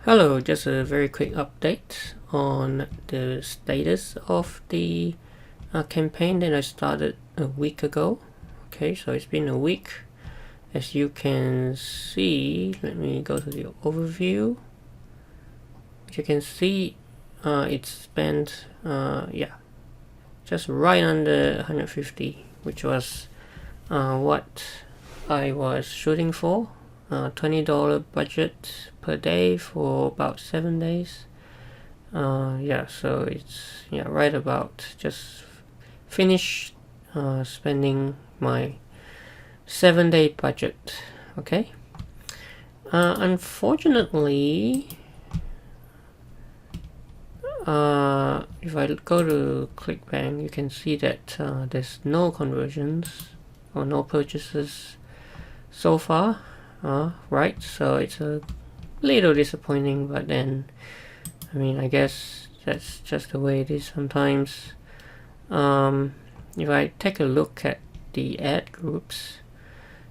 Hello, just a very quick update on the status of the campaign that I started a week ago. Okay, so it's been a week. As you can see, let me go to the overview. As you can see, it's spent, just right under 150, which was what I was shooting for. $20 budget per day for about 7 days. So it's right about just finished spending my 7-day budget. Okay. Unfortunately, if I go to ClickBank, you can see that there's no conversions or no purchases so far. Right, so it's a little disappointing, but then I guess that's just the way it is sometimes. If I take a look at the ad groups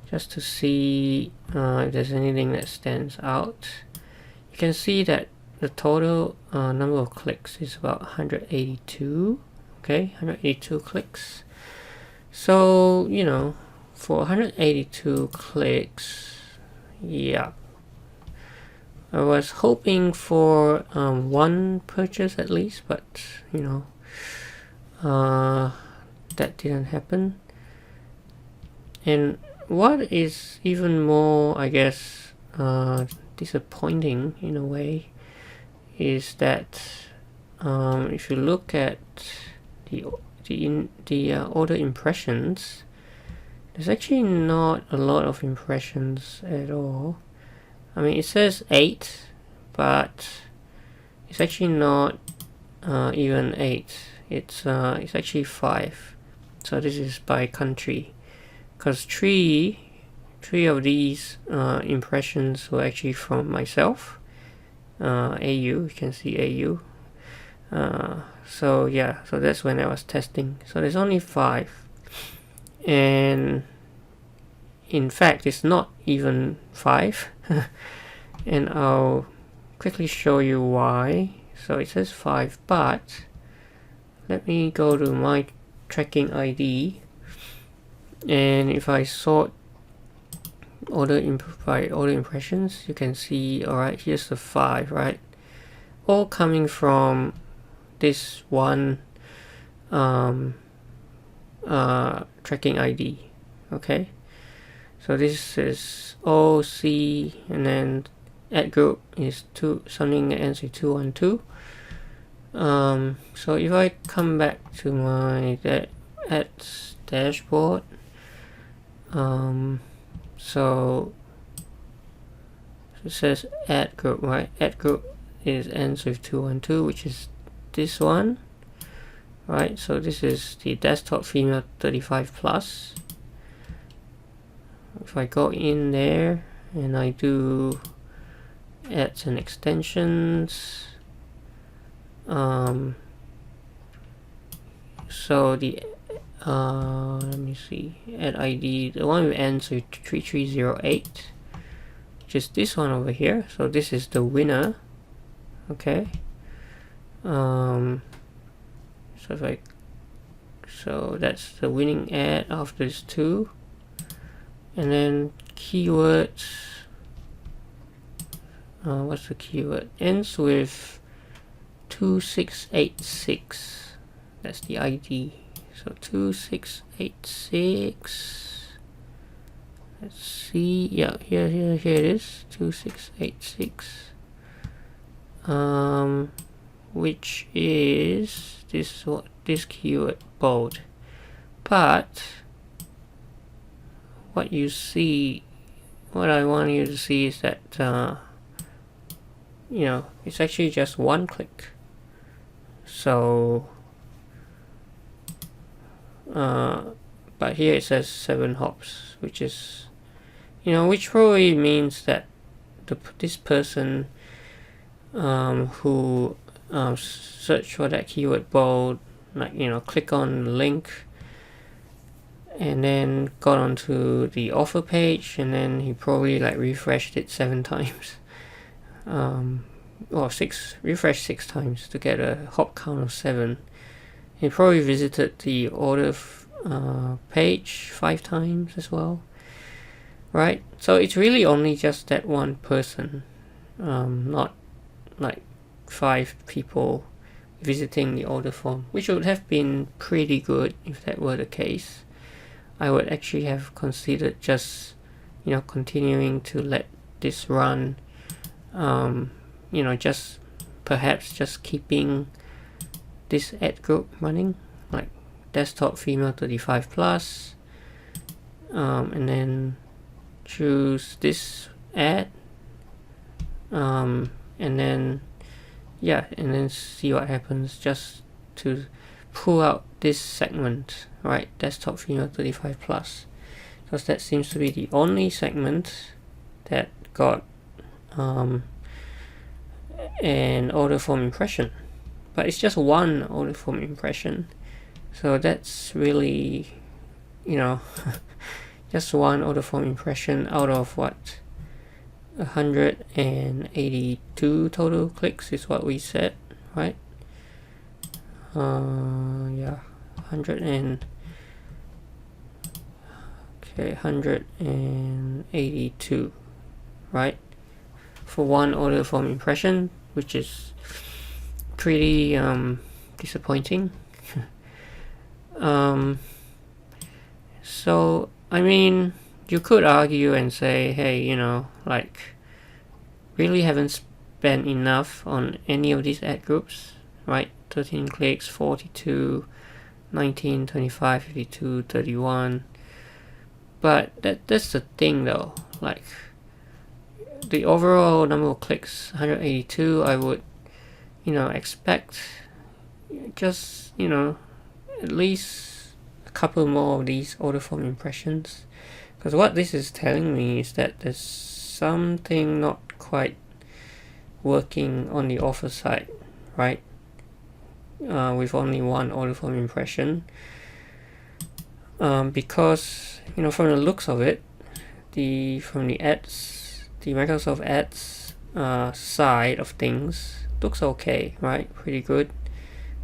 just to see if there's anything that stands out, you can see that the total number of clicks is about 182. Okay, 182 clicks. So for 182 clicks, yeah, I was hoping for one purchase at least, but that didn't happen. And what is even more, I guess, disappointing in a way is that if you look at the order impressions, there's actually not a lot of impressions at all. It says 8, but it's actually not even 8. It's actually 5. So this is by country, because three of these impressions were actually from myself. AU, you can see AU. So that's when I was testing. So there's only 5. And in fact it's not even 5. And I'll quickly show you why. So it says 5, but let me go to my tracking ID, and if I sort by order impressions, you can see, alright, here's the 5, right? All coming from this one tracking ID. Okay, so this is OC, and then ad group is something that ends with 212. So if I come back to my ads dashboard, so it says ad group, right? Ad group ends with 212, which is this one, right? So this is the desktop female 35 plus. If I go in there and I do ads and extensions, so the let me see, ad ID, the one that ends with 3308, which is this one over here. So this is the winner. Okay. So that's the winning ad after this 2. And then keywords, what's the keyword? Ends with 2686. That's the ID. So 2686. Let's see. Yeah, here it is. 2686. Which is this keyword, bold. But what I want you to see is that it's actually just one click. So but here it says 7 hops, which is which probably means that this person who search for that keyword bold, click on the link and then got onto the offer page, and then he probably refreshed it 7 times or refresh 6 times to get a hop count of 7. He probably visited the order page 5 times as well, right? So it's really only just that one person, not like 5 people visiting the order form, which would have been pretty good if that were the case. I would actually have considered just, continuing to let this run, just perhaps just keeping this ad group running, like desktop female 35 plus, and then choose this ad, and then see what happens, just to pull out this segment, right? Desktop female 35 plus, because that seems to be the only segment that got an order form impression, but it's just one order form impression, so that's really, just one order form impression out of what, 182 total clicks is what we said, right? 182, right, for one order form impression, which is pretty disappointing. So I mean, you could argue and say, hey, really haven't spent enough on any of these ad groups, right? 13 clicks, 42, 19, 25, 52, 31. But that's the thing though, like the overall number of clicks, 182, I would, expect just, at least a couple more of these order form impressions. Because what this is telling me is that there's something not quite working on the offer side, right? With only one order form impression. Because, from the looks of it, from the ads, the Microsoft Ads side of things looks okay, right? Pretty good.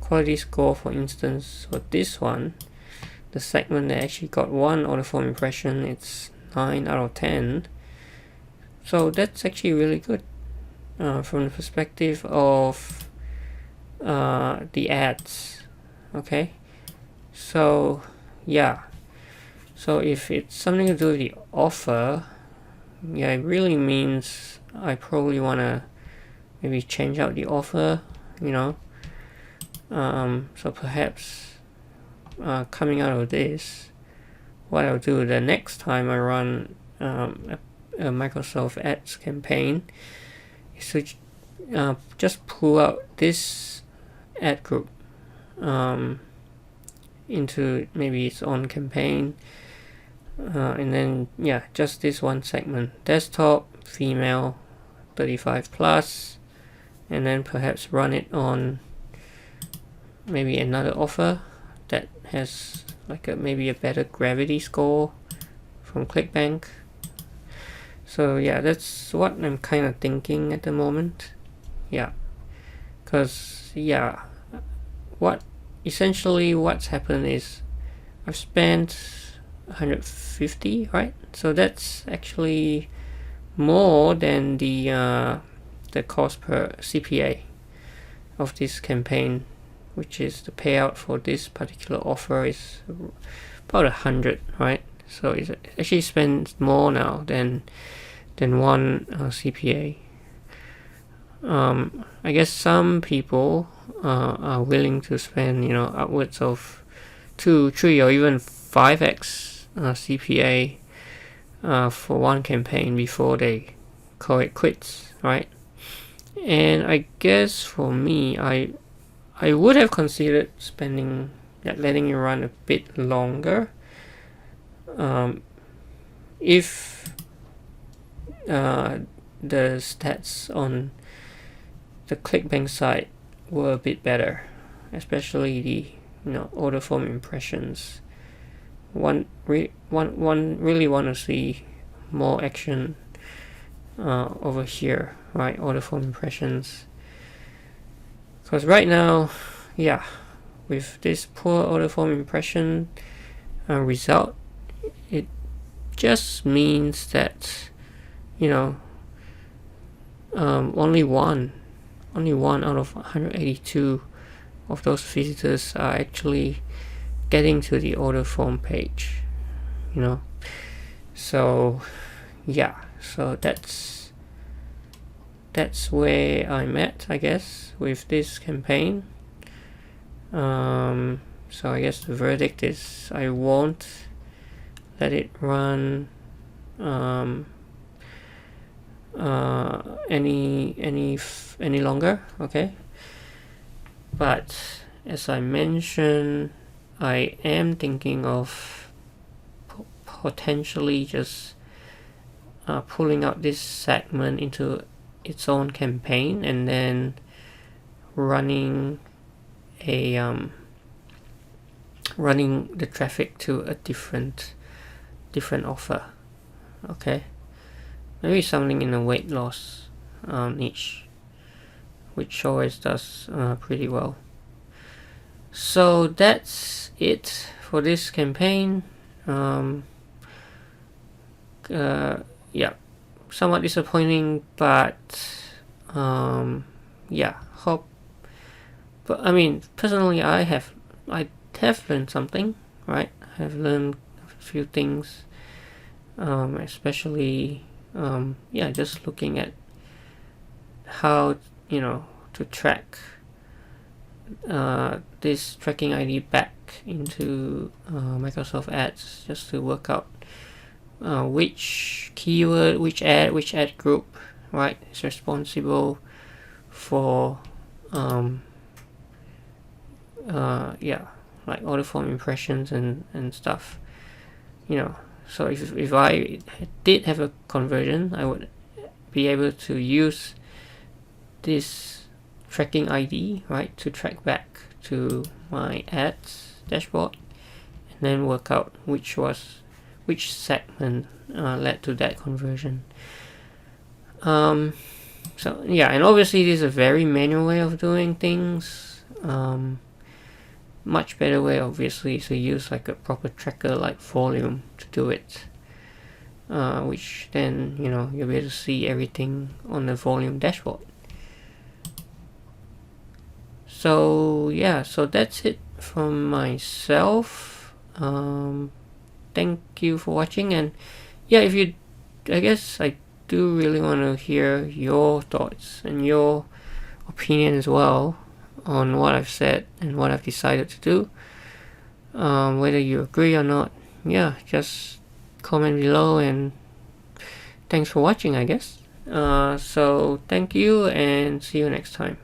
Quality score, for instance, for this one, the segment that actually got one order form impression, it's 9 out of 10. So that's actually really good from the perspective of the ads. Okay, so yeah, so if it's something to do with the offer, it really means I probably want to maybe change out the offer, so perhaps coming out of this, what I'll do the next time I run a Microsoft Ads campaign is to just pull out this ad group into maybe its own campaign, and then just this one segment, desktop female 35 plus, and then perhaps run it on maybe another offer that has maybe a better gravity score from ClickBank. So that's what I'm kind of thinking at the moment. Because what's happened is I've spent 150, right? So that's actually more than the cost per CPA of this campaign, which is the payout for this particular offer is about 100, right? So it actually spends more now than one CPA. I guess some people are willing to spend, upwards of 2, 3, or even 5x CPA for one campaign before they call it quits, right? And I guess for me, I would have considered spending, letting it run a bit longer, if the stats on the ClickBank side were a bit better, especially the order form impressions. One really want to see more action over here, right? Order form impressions. Because right now, yeah, with this poor autoform impression result, it just means that, you know, only one out of 182 of those visitors are actually getting to the autoform page, you know. So yeah, so that's where I'm at, I guess, with this campaign. So I guess the verdict is I won't let it run any longer, okay? But as I mentioned, I am thinking of potentially just pulling out this segment into its own campaign and then running running the traffic to a different offer, okay? Maybe something in a weight loss niche, which always does pretty well. So that's it for this campaign. Yeah, somewhat disappointing, but yeah, hope. But I mean, personally, I have learned something, right? I have learned a few things, especially yeah, just looking at how, you know, to track this tracking ID back into Microsoft Ads, just to work out which keyword, which ad group, right, is responsible for yeah, like autoform impressions and stuff, you know. So if I did have a conversion, I would be able to use this tracking ID, right, to track back to my ads dashboard and then work out which segment led to that conversion. So yeah, and obviously this is a very manual way of doing things. Much better way, obviously, is to use like a proper tracker like Volume to do it, which then, you know, you'll be able to see everything on the Volume dashboard. So yeah, so that's it from myself. Thank you for watching, and yeah, if you, I guess I do really want to hear your thoughts and your opinion as well on what I've said and what I've decided to do. Whether you agree or not, yeah, just comment below, and thanks for watching, I guess. So thank you, and see you next time.